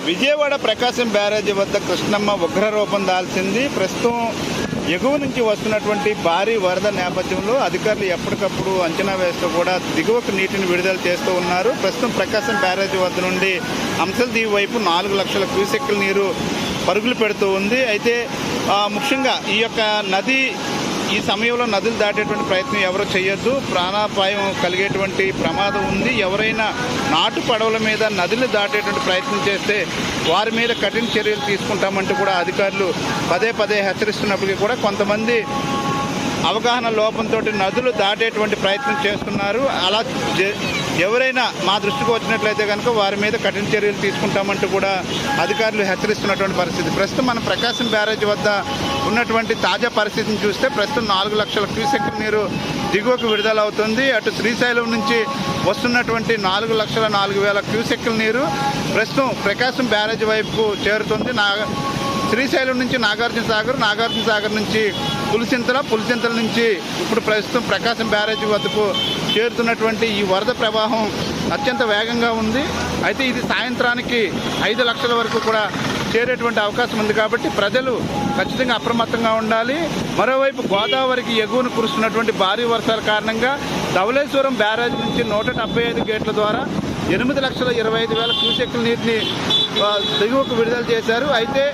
విజయవాడ ప్రకాశం బ్యారేజీ వద్ద కృష్ణమ్మ ఉగ్రరూపం దాల్చింది. ప్రస్తుతం ఎగువ నుంచి వస్తున్నటువంటి భారీ వరద నేపథ్యంలో అధికారులు ఎప్పటికప్పుడు అంచనా వేస్తూ కూడా దిగువకు నీటిని విడుదల చేస్తూ ఉన్నారు. ప్రస్తుతం ప్రకాశం బ్యారేజీ వద్ద నుండి అంశల్ దీవి వైపు 4 లక్షల క్యూసెక్కుల నీరు పరుగులు పెడుతూ ఉంది. అయితే ముఖ్యంగా ఈ యొక్క నది ఈ సమయంలో నదులు దాటేటువంటి ప్రయత్నం ఎవరు చేయొద్దు, ప్రాణాపాయం కలిగేటువంటి ప్రమాదం ఉంది. ఎవరైనా నాటు పడవల మీద నదులు దాటేటువంటి ప్రయత్నం చేస్తే వారి మీద కఠిన చర్యలు తీసుకుంటామంటూ కూడా అధికారులు పదే పదే హెచ్చరిస్తున్నప్పటికీ కూడా కొంతమంది అవగాహన లోపంతో నదులు దాటేటువంటి ప్రయత్నం చేస్తున్నారు. అలా ఎవరైనా మా దృష్టికి వచ్చినట్లయితే కనుక వారి మీద కఠిన చర్యలు తీసుకుంటామంటూ కూడా అధికారులు హెచ్చరిస్తున్నటువంటి పరిస్థితి. ప్రస్తుతం మన ప్రకాశం బ్యారేజ్ వద్ద ఉన్నటువంటి తాజా పరిస్థితిని చూస్తే ప్రస్తుతం 4 లక్షల క్యూసెక్కుల నీరు దిగువకు విడుదలవుతుంది. అటు శ్రీశైలం నుంచి వస్తున్నటువంటి 4,04,000 క్యూసెక్కుల నీరు ప్రస్తుతం ప్రకాశం బ్యారేజ్ వైపుకు చేరుతుంది. శ్రీశైలం నుంచి నాగార్జున సాగర్ నుంచి పులిచింతల నుంచి ఇప్పుడు ప్రస్తుతం ప్రకాశం బ్యారేజీ వద్దకు చేరుతున్నటువంటి ఈ వరద ప్రవాహం అత్యంత వేగంగా ఉంది. అయితే ఇది సాయంత్రానికి 5 లక్షల వరకు కూడా చేరేటువంటి అవకాశం ఉంది. కాబట్టి ప్రజలు ఖచ్చితంగా అప్రమత్తంగా ఉండాలి. మరోవైపు గోదావరికి ఎగువను కురుస్తున్నటువంటి భారీ వర్షాల కారణంగా ధవళేశ్వరం బ్యారేజ్ నుంచి 175 గేట్ల ద్వారా 8,25,000 క్యూసెక్కుల నీటిని దిగువకు విడుదల చేశారు. అయితే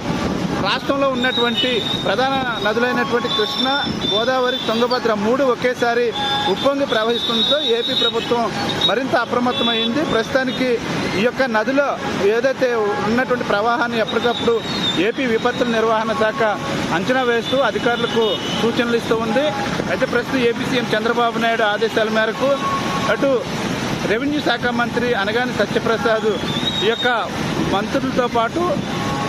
రాష్ట్రంలో ఉన్నటువంటి ప్రధాన నదులైనటువంటి కృష్ణ, గోదావరి, తుంగభద్ర 3 ఒకేసారి ఉప్పొంగి ప్రవహిస్తుండటంతో ఏపీ ప్రభుత్వం మరింత అప్రమత్తమైంది. ప్రస్తుతానికి ఈ యొక్క నదిలో ఏదైతే ఉన్నటువంటి ప్రవాహాన్ని ఎప్పటికప్పుడు ఏపీ విపత్తుల నిర్వహణ శాఖ అంచనా వేస్తూ అధికారులకు సూచనలు ఇస్తూ ఉంది. అయితే ప్రస్తుతం ఏపీ సీఎం చంద్రబాబు నాయుడు ఆదేశాల మేరకు అటు రెవెన్యూ శాఖ మంత్రి అనగాని సత్యప్రసాద్ ఈ యొక్క మంత్రులతో పాటు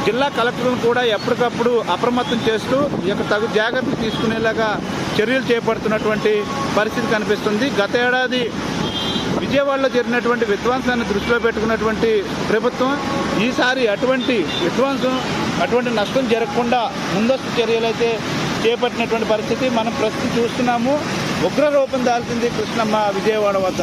జిల్లా కలెక్టర్లను కూడా ఎప్పటికప్పుడు అప్రమత్తం చేస్తూ ఈ యొక్క తగు జాగ్రత్తలు తీసుకునేలాగా చర్యలు చేపడుతున్నటువంటి పరిస్థితి కనిపిస్తుంది. గత ఏడాది విజయవాడలో జరిగినటువంటి విధ్వంసాన్ని దృష్టిలో పెట్టుకున్నటువంటి ప్రభుత్వం ఈసారి అటువంటి నష్టం జరగకుండా ముందస్తు చర్యలు అయితే చేపట్టినటువంటి పరిస్థితి మనం ప్రస్తుతం చూస్తున్నాము. ఉగ్ర రూపం దాల్చింది కృష్ణమ్మ విజయవాడ వద్ద.